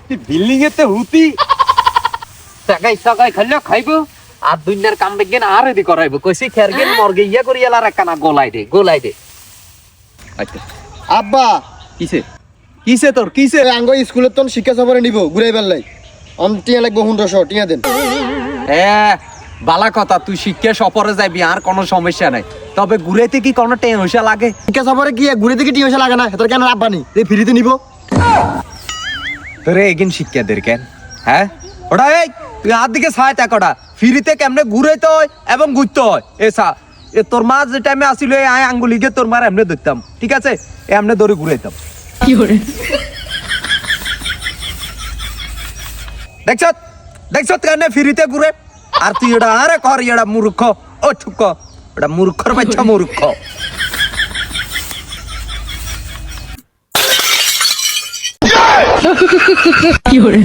তুই বিল্ডিং এতে হুতি টাকাই টাকাই খাইলে খাইবো আর দুনিয়ার কাম বেগেন আর এদি করাইবো কইছি খেরগেন মর্গে ইয়া করি এলা রাখানা গোলাই দে আচ্ছা আব্বা কিসে তোর কিসে আঙ্গ স্কুলের তো শিক্ষা সফরে নিব ঘুরাই বেললাই টিয়া লাগবো 100 টিয়া দেন হ্যাঁ বালা কথা তুই শিক্ষা সফরে যাবি আর কোনো সমস্যা নাই তবে ঘুরাইতে কি কোনো টেনশন লাগে শিক্ষা সফরে কি ঘুরে থেকে টিয়া লাগে না তোর কেন আব্বা নি এই ফ্রিতে নিব তোরে এগিন শিক্ষা দের কেন হ্যাঁ ওটা এই তুই হাত দিকে ছায় তাকটা ফ্রিতে কেমনে ঘুরাইতে হয় এবং ঘুরতে হয় এ তোর মা যে টাইমে আসিল এই আয় আঙ্গুলিকে তোর মার এমনে ধরতাম ঠিক আছে এমনে ধরে ঘুরাইতাম কি করে দেখছ কেন ফ্রিতে ঘুরে আর তুই এটা আরে কর এটা মূর্খ ও ঠুক এটা মূর্খর বাচ্চা মূর্খ কি করে